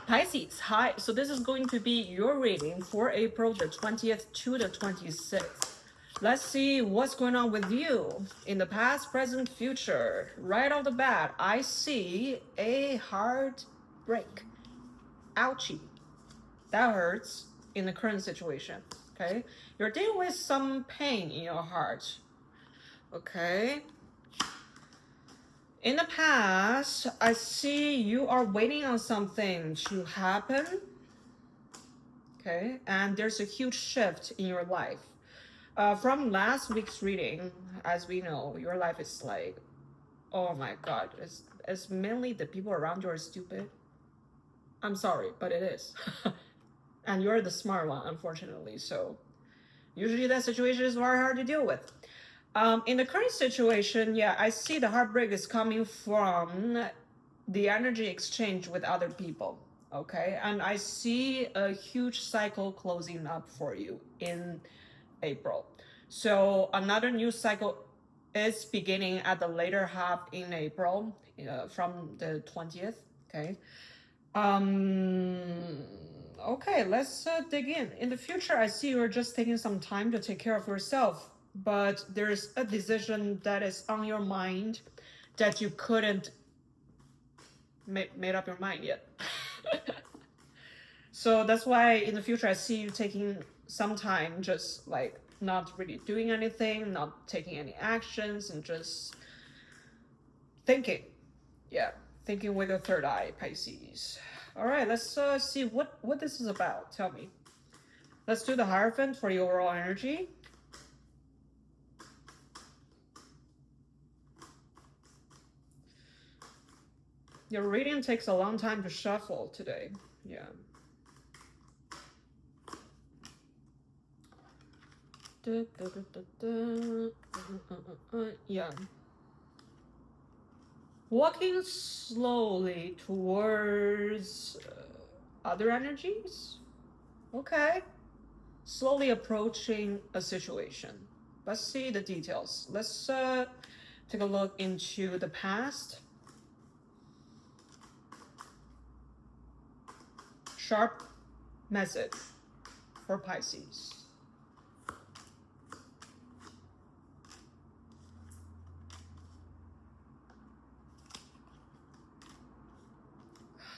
Pisces, hi. So this is going to be your reading for April the 20th to the 26th. Let's see what's going on with you in the past, present, future. Right off the bat, I see a heartbreak. Ouchie. That hurts in the current situation. Okay. You're dealing with some pain in your heart. Okay. In the past, I see you are waiting on something to happen. Okay, and there's a huge shift in your life. From last week's reading, as we know, your life is like, oh my god, it's mainly the people around you are stupid. I'm sorry, but it is. And you're the smart one, unfortunately. So usually that situation is very hard to deal with. In the current situation, yeah, I see the heartbreak is coming from the energy exchange with other people. Okay, and I see a huge cycle closing up for you in April. So another new cycle is beginning at the later half in April, from the 20th. Okay. Okay, let's dig in. In the future, I see you're just taking some time to take care of yourself, but there's a decision that is on your mind that you couldn't made up your mind yet. So that's why in the future, I see you taking some time, just like not really doing anything, not taking any actions, and just thinking. Yeah, thinking with your third eye, Pisces. All right, let's see what this is about. Tell me. Let's do the Hierophant for the overall energy. Your reading takes a long time to shuffle today. Yeah. Yeah. Walking slowly towards other energies. Okay. Slowly approaching a situation. Let's see the details. Let's take a look into the past. Sharp message for Pisces.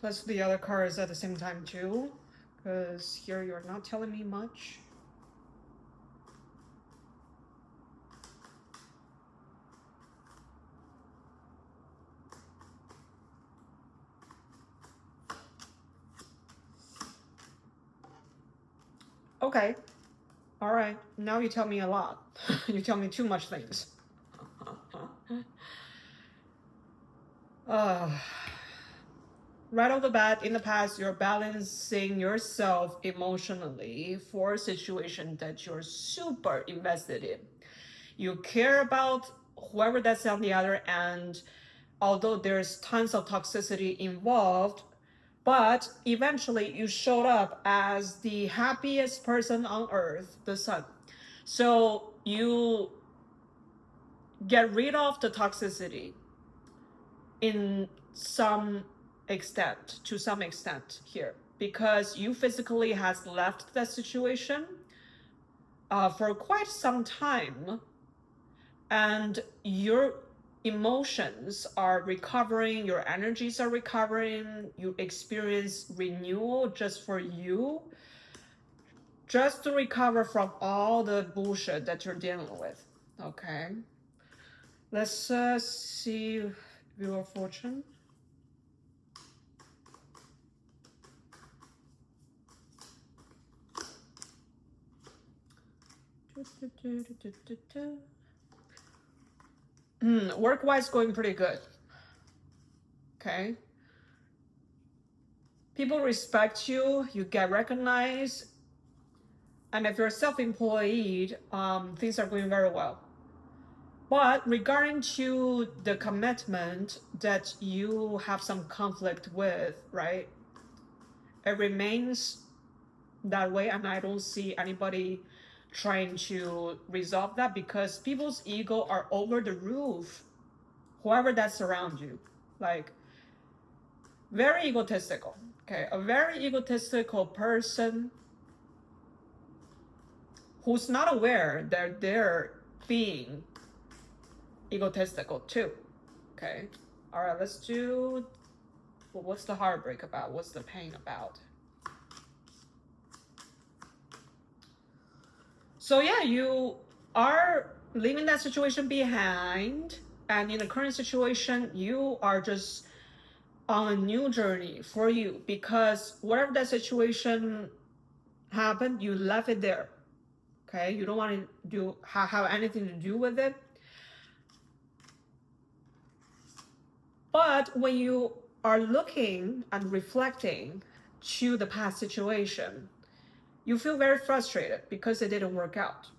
Let's do the other cards at the same time too, because here you're not telling me much. Okay. All right. Now you tell me a lot. You tell me too much things. Right off the bat, in the past, you're balancing yourself emotionally for a situation that you're super invested in. You care about whoever that's on the other end, although there's tons of toxicity involved, but eventually you showed up as the happiest person on earth, the sun. So you get rid of the toxicity in some extent, to some extent here, because you physically has left that situation for quite some time, and your emotions are recovering, your energies are recovering, you experience renewal just for you, just to recover from all the bullshit that you're dealing with. Okay, let's see Wheel of Fortune. Work-wise, going pretty good. Okay. People respect you, you get recognized, and if you're self-employed, things are going very well. But regarding to the commitment that you have some conflict with, right? It remains that way, and I don't see anybody trying to resolve that, because people's ego are over the roof, whoever that's around you. Like, very egotistical. Okay, a very egotistical person who's not aware that they're being egotistical too. Okay, all right, let's do, well, what's the heartbreak about? What's the pain about? So yeah, you are leaving that situation behind, and in the current situation, you are just on a new journey for you, because whatever that situation happened, you left it there. Okay, you don't want to have anything to do with it. But when you are looking and reflecting to the past situation, you feel very frustrated because it didn't work out.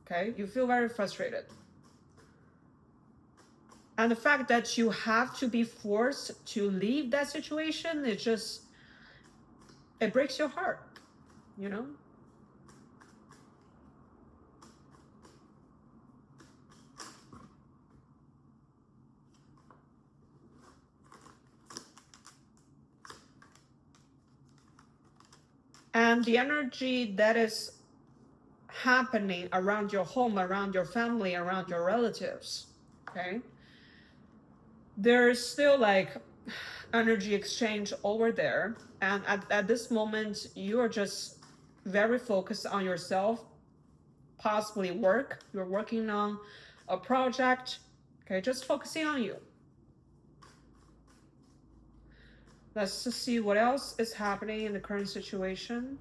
Okay, you feel very frustrated. And the fact that you have to be forced to leave that situation, it breaks your heart, you know? And the energy that is happening around your home, around your family, around your relatives, okay? There's still like energy exchange over there. And at this moment, you are just very focused on yourself, possibly work. You're working on a project, okay? Just focusing on you. Let's just see what else is happening in the current situation.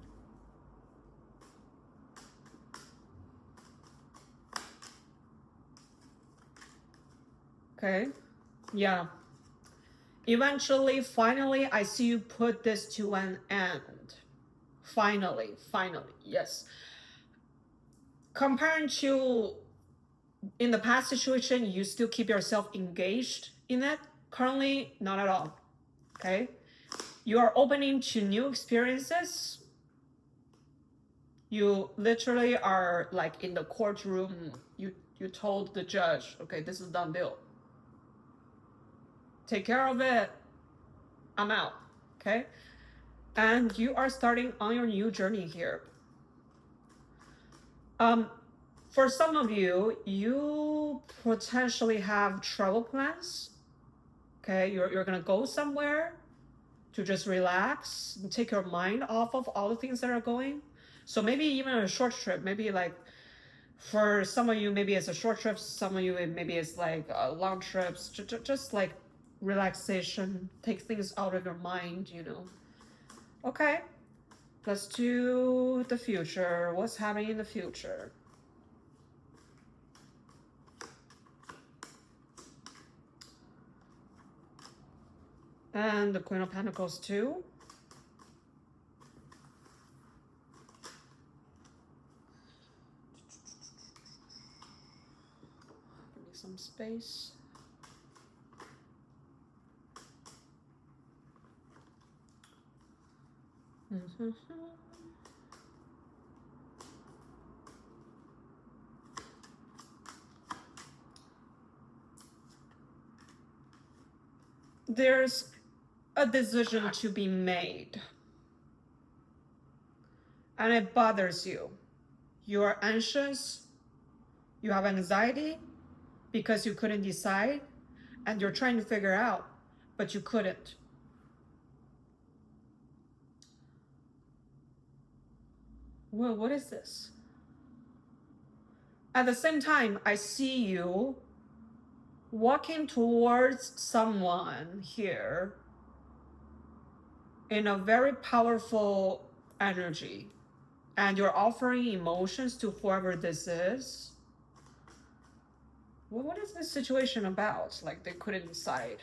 Okay, yeah. Eventually, finally, I see you put this to an end. Finally, yes. Comparing to in the past situation, you still keep yourself engaged in it. Currently, not at all, okay? You are opening to new experiences. You literally are like in the courtroom. You told the judge, okay, this is done deal. Take care of it. I'm out, okay? And you are starting on your new journey here. For some of you, you potentially have travel plans. Okay, you're gonna go somewhere to just relax and take your mind off of all the things that are going. So maybe even a short trip, maybe like for some of you, maybe it's a short trip. Some of you, maybe it's like long trips, just like relaxation, take things out of your mind, you know. Okay, let's do the future. What's happening in the future? And the Queen of Pentacles too. Give me some space. There's a decision to be made, and it bothers you. You are anxious, you have anxiety because you couldn't decide, and you're trying to figure out, but you couldn't. Well, what is this? At the same time, I see you walking towards someone here in a very powerful energy, and you're offering emotions to whoever this is. Well, what is this situation about? Like they couldn't decide.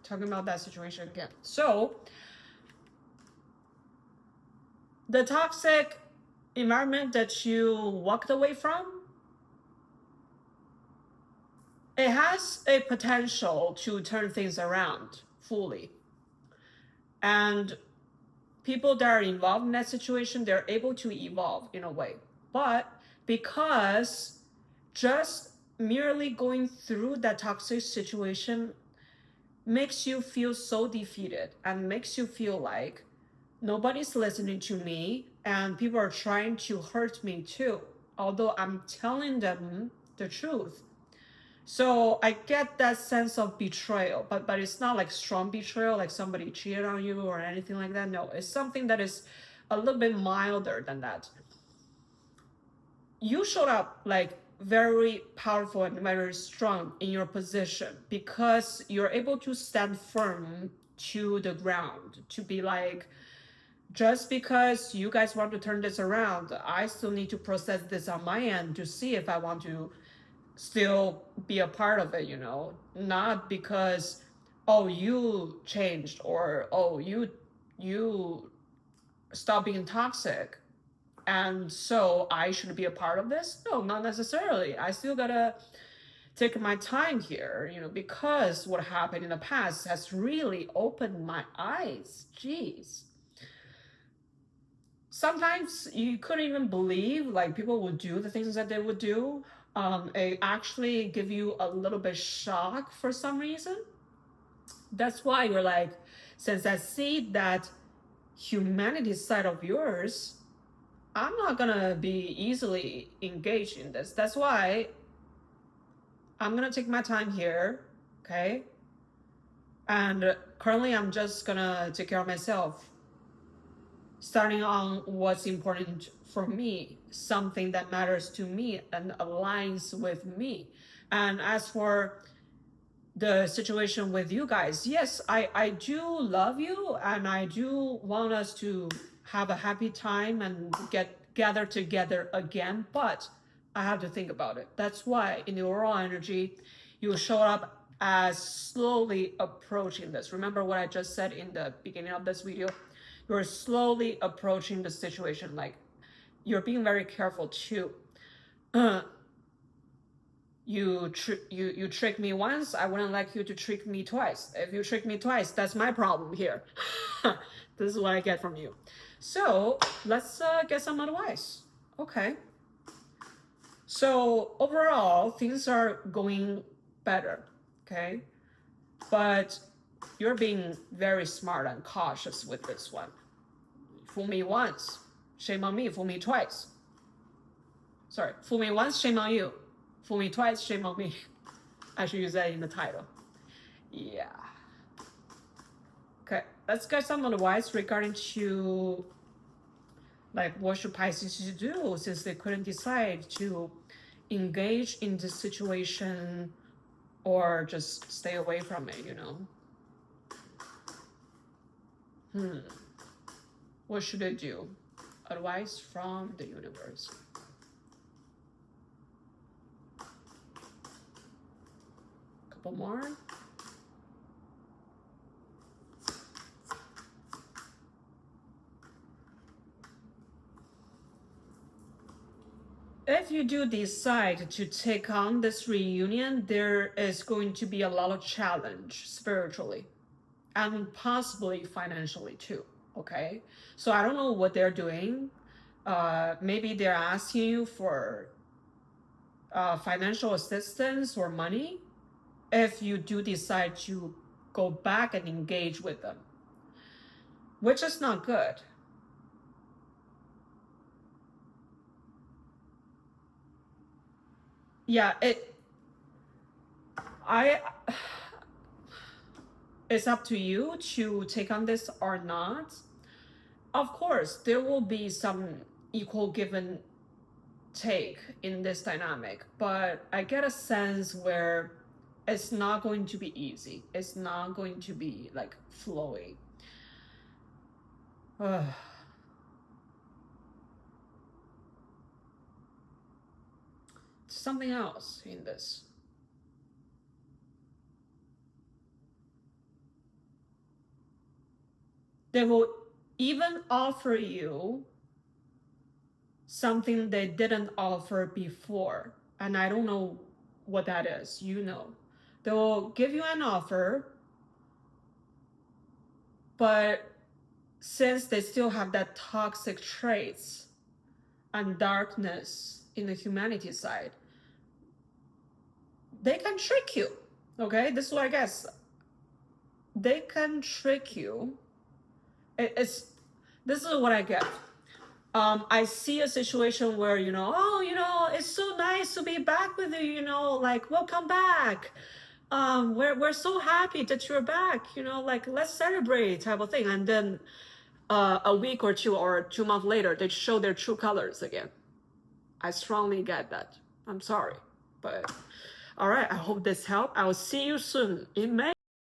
Talking about that situation again. So the toxic environment that you walked away from, it has a potential to turn things around fully. And people that are involved in that situation, they're able to evolve in a way. But because just merely going through that toxic situation makes you feel so defeated and makes you feel like nobody's listening to me and people are trying to hurt me too, although I'm telling them the truth. So I get that sense of betrayal, but it's not like strong betrayal, like somebody cheated on you or anything like that. No, it's something that is a little bit milder than that. You showed up like very powerful and very strong in your position because you're able to stand firm to the ground, to be like, just because you guys want to turn this around, I still need to process this on my end to see if I want to still be a part of it, you know, not because, oh, you changed, or oh, you stop being toxic and so I should be a part of this. No, not necessarily. I still gotta take my time here, you know, because what happened in the past has really opened my eyes. Jeez. Sometimes you couldn't even believe like people would do the things that they would do. It actually give you a little bit shock for some reason. That's why you're like, since I see that humanity side of yours, I'm not gonna be easily engaged in this. That's why I'm gonna take my time here, okay? And currently I'm just gonna take care of myself, starting on what's important for me, something that matters to me and aligns with me. And as for the situation with you guys, yes, I do love you and I do want us to have a happy time and gather together again, but I have to think about it. That's why in the overall energy, you show up as slowly approaching this. Remember what I just said in the beginning of this video? You're slowly approaching the situation, like you're being very careful too. You trick me once, I wouldn't like you to trick me twice. If you trick me twice, that's my problem here. This is what I get from you. So let's get some advice. Okay. So overall, things are going better, okay? But you're being very smart and cautious with this one. Fool me once, shame on me. Fool me twice. Sorry, fool me once, shame on you. Fool me twice, shame on me. I should use that in the title. Yeah. Okay, let's get some advice regarding to like what should Pisces do since they couldn't decide to engage in this situation or just stay away from it, you know? What should I do? Advice from the universe. Couple more. If you do decide to take on this reunion, there is going to be a lot of challenge spiritually and possibly financially too, okay? So I don't know what they're doing. Maybe they're asking you for financial assistance or money if you do decide to go back and engage with them, which is not good. Yeah, it's up to you to take on this or not. Of course, there will be some equal give and take in this dynamic, but I get a sense where it's not going to be easy. It's not going to be like flowy. Something else in this. They will even offer you something they didn't offer before. And I don't know what that is, you know. They will give you an offer, but since they still have that toxic traits and darkness in the humanity side, they can trick you. Okay, this is what I guess. They can trick you. This is what I get. I see a situation where, oh, it's so nice to be back with you, like, welcome back. We're so happy that you're back, like, let's celebrate type of thing. And then a week or 2 months later, they show their true colors again. I strongly get that. I'm sorry, but all right, I hope this helped. I will see you soon in May.